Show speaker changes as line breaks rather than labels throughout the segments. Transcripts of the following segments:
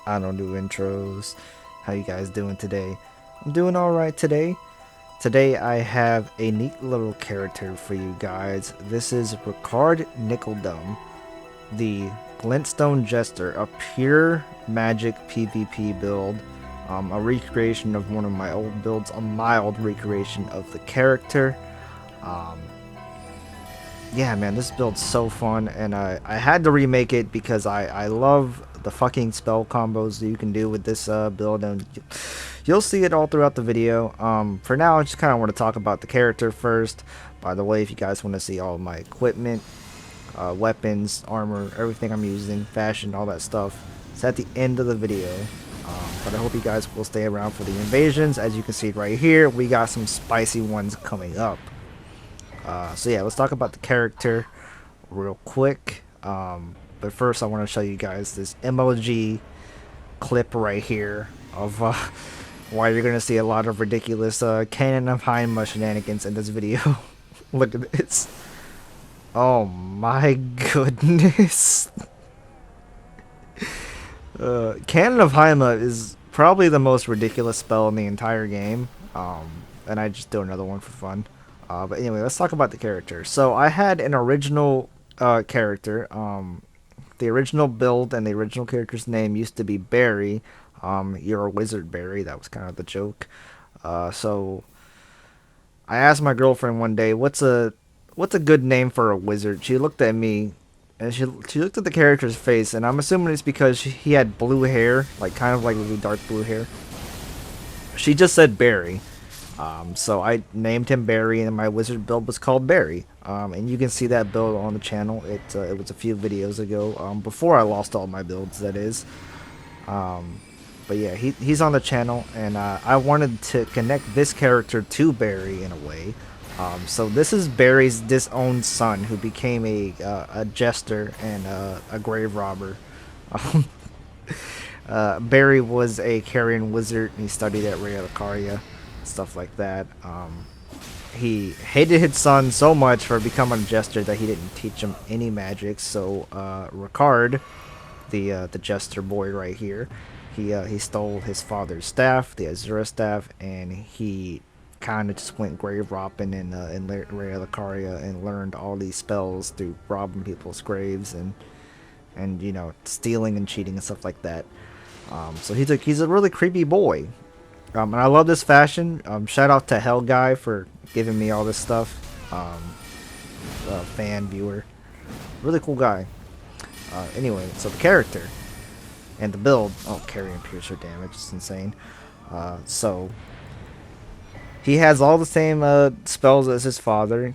I don't do intros. How you guys doing today? I'm doing alright today. Today I have a neat little character for you guys. This is Ricard Nickle, the Glintstone Jester, a pure magic PvP build. A recreation of one of my old builds, a mild recreation of the character. Um, yeah, man, this build's so fun, and I had to remake it because I love the fucking spell combos that you can do with this build, and you'll see it all throughout the video. For now, I just kind of want to talk about the character first. By the way, if you guys want to see all of my equipment, weapons, armor, everything I'm using, fashion, all that stuff, it's at the end of the video. But I hope you guys will stay around for the invasions. As you can see right here, we got some spicy ones coming up. So yeah, let's talk about the character real quick. But first, I want to show you guys this MLG clip right here of why you're gonna see a lot of ridiculous Cannon of Hynma shenanigans in this video. Look at this. Oh my goodness. Cannon of Hynma is probably the most ridiculous spell in the entire game. And I just do another one for fun. But anyway, let's talk about the character. So I had an original character. The original build and the original character's name used to be Barry. You're a wizard, Barry. That was kind of the joke. So I asked my girlfriend one day, what's a good name for a wizard?" She looked at me, and she looked at the character's face, and I'm assuming it's because he had blue hair, like kind of like really dark blue hair. She just said Barry. So I named him Barry, and my wizard build was called Barry. And you can see that build on the channel. It was a few videos ago, before I lost all my builds, that is. But yeah, he's on the channel, and I wanted to connect this character to Barry in a way. So this is Barry's disowned son, who became a jester and a grave robber. Barry was a carrion wizard, and he studied at Raya Lucaria, stuff like that. He hated his son so much for becoming a jester that he didn't teach him any magic. So Ricard, the jester boy right here, he stole his father's staff, the Azura staff, and he kind of just went grave robbing in Raya Lucaria and learned all these spells through robbing people's graves and you know, stealing and cheating and stuff like that. So he's a really creepy boy. And I love this fashion. Shout out to Hell Guy for giving me all this stuff. Fan, viewer. Really cool guy. Anyway, so the character and the build. Oh, carry and piercer damage. It's insane. So he has all the same spells as his father.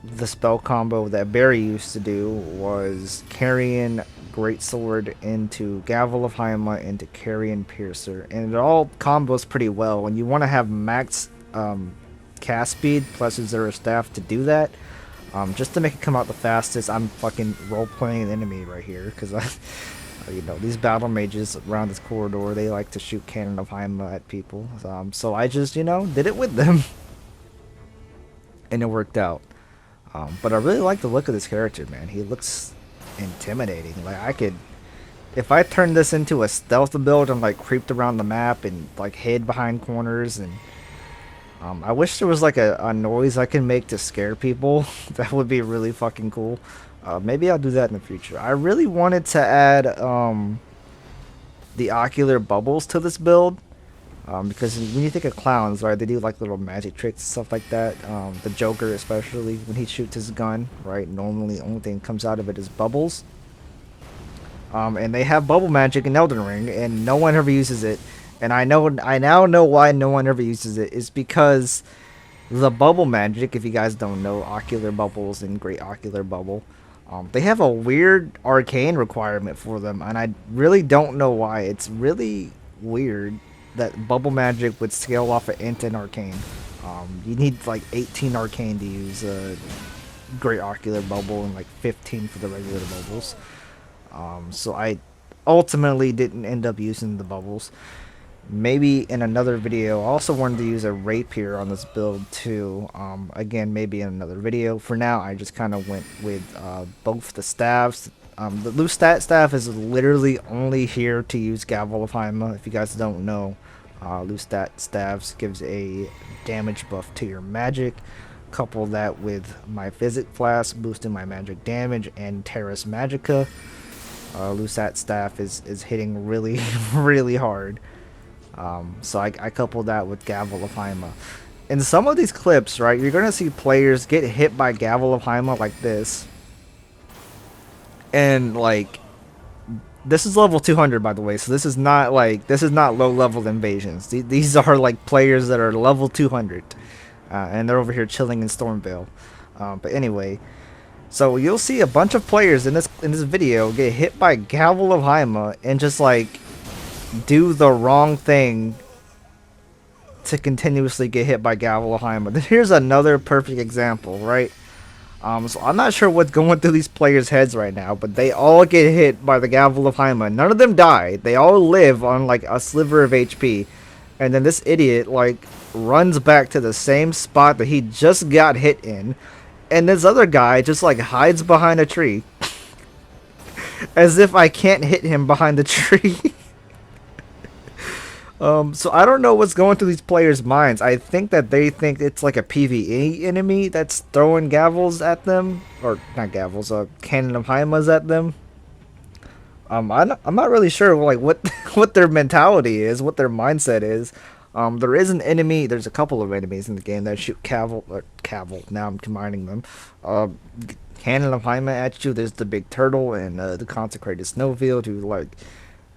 The spell combo that Barry used to do was Carrion Greatsword into Gavel of Hynma into Carrion Piercer, and it all combos pretty well. When you want to have max cast speed plus Azura staff to do that, just to make it come out the fastest, I'm fucking role playing an enemy right here because I, you know, these battle mages around this corridor, they like to shoot Cannon of Hynma at people. So I just, you know, did it with them, and it worked out. But I really like the look of this character, man. He looks intimidating. Like, I could, if I turned this into a stealth build and like creeped around the map and like hid behind corners, and I wish there was like a noise I can make to scare people. That would be really fucking cool. Maybe I'll do that in the future. I really wanted to add the ocular bubbles to this build. Because when you think of clowns, right, they do like little magic tricks and stuff like that. The Joker, especially when he shoots his gun, right, normally the only thing that comes out of it is bubbles. And they have bubble magic in Elden Ring, and no one ever uses it. And I now know why no one ever uses it. Is because the bubble magic, if you guys don't know, ocular bubbles and great ocular bubble, they have a weird arcane requirement for them, and I really don't know why. It's really weird that bubble magic would scale off of int and arcane. You need like 18 arcane to use great ocular bubble and like 15 for the regular bubbles. So I ultimately didn't end up using the bubbles. Maybe in another video. I also wanted to use a rapier on this build too. Again, maybe in another video. For now, I just kind of went with both the staves, The loose stat staff is literally only here to use Gavel of Haima. If you guys don't know, loose stat staffs gives a damage buff to your magic. Couple that with my Physic Flask, boosting my magic damage, and Terra's Magica. Loose stat staff is hitting really, really hard. So I couple that with Gavel of Haima. In some of these clips, right, you're gonna see players get hit by Gavel of Haima like this. And like, this is level 200, by the way, so this is not low level invasions. These are like players that are level 200, and they're over here chilling in Stormvale. But anyway, so you'll see a bunch of players in this video get hit by Gavel of Haima and just like do the wrong thing to continuously get hit by Gavel of Haima. Here's another perfect example, right? So I'm not sure what's going through these players' heads right now, but they all get hit by the Gavel of Haima. None of them die. They all live on like a sliver of HP. And then this idiot like runs back to the same spot that he just got hit in. And this other guy just like hides behind a tree. As if I can't hit him behind the tree. So I don't know what's going through these players' minds. I think that they think it's like a PvE enemy that's throwing gavels at them, or not gavels, cannon of Haimas at them. I'm not really sure like what what their mentality is, what their mindset is. There is an enemy. There's a couple of enemies in the game that shoot caval. Now I'm combining them. Cannon of Haima at you. There's the big turtle and the consecrated snowfield who like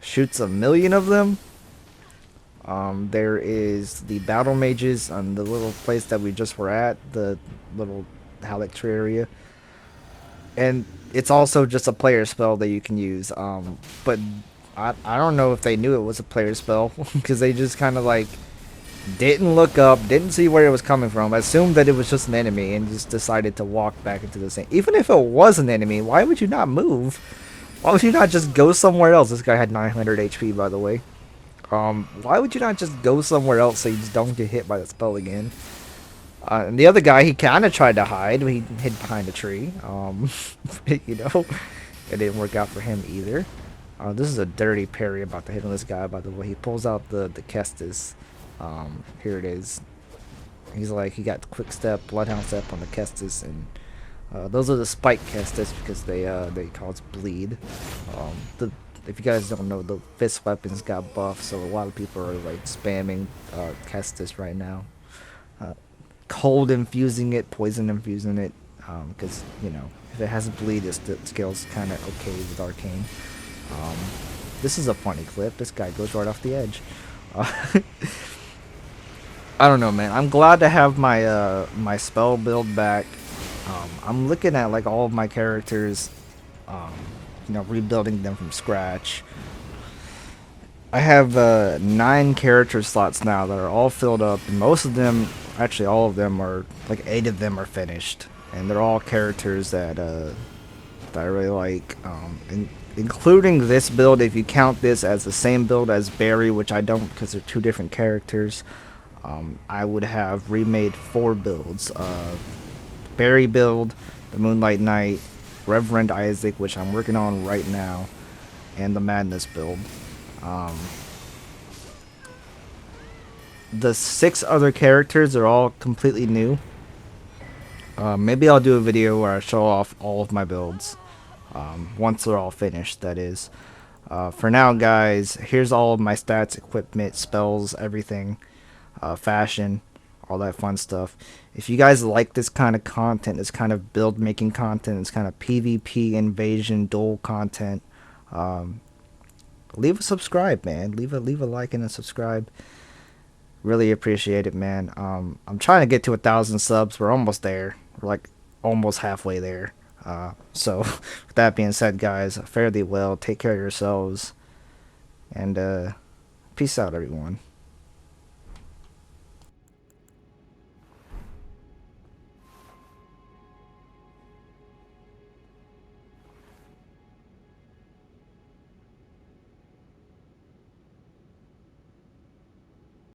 shoots 1,000,000 of them. There is the battle mages on the little place that we just were at, the little Halleck tree area. And it's also just a player spell that you can use. But I don't know if they knew it was a player spell because they just kind of like didn't look up, didn't see where it was coming from, assumed that it was just an enemy and just decided to walk back into the same. Even if it was an enemy, why would you not move? Why would you not just go somewhere else? This guy had 900 HP, by the way. Why would you not just go somewhere else so you just don't get hit by the spell again? And the other guy, he kind of tried to hide. He hid behind a tree. You know, it didn't work out for him either. This is a dirty parry about to hit on this guy, by the way. He pulls out the Kestis. Here it is. He's like, he got quick step, bloodhound step on the Kestis, and those are the spike Kestis because they cause bleed. If you guys don't know, the fist weapons got buffed, so a lot of people are like spamming Kestis right now. Cold infusing it, poison infusing it, because you know if it has bleed, it scales kind of okay with arcane. This is a funny clip. This guy goes right off the edge. I don't know, man. I'm glad to have my my spell build back. I'm looking at like all of my characters. You know, rebuilding them from scratch. I have 9 character slots now that are all filled up, and most of them, actually all of them are, like 8 of them are finished, and they're all characters that I really like, including this build. If you count this as the same build as Barry, which I don't because they're 2 different characters, I would have remade 4 builds. Barry build, the Moonlight Knight, Reverend Isaac, which I'm working on right now, and the Madness build. The 6 other characters are all completely new. Maybe I'll do a video where I show off all of my builds. Once they're all finished, that is. For now, guys, here's all of my stats, equipment, spells, everything. Fashion, all that fun stuff. If you guys like this kind of content, this kind of build making content, this kind of PvP invasion duel content, leave a subscribe, man. Leave a like and a subscribe. Really appreciate it, man. I'm trying to get to 1,000 subs. We're almost there. We're like almost halfway there. So with that being said, guys, fare thee well. Take care of yourselves, and peace out, everyone.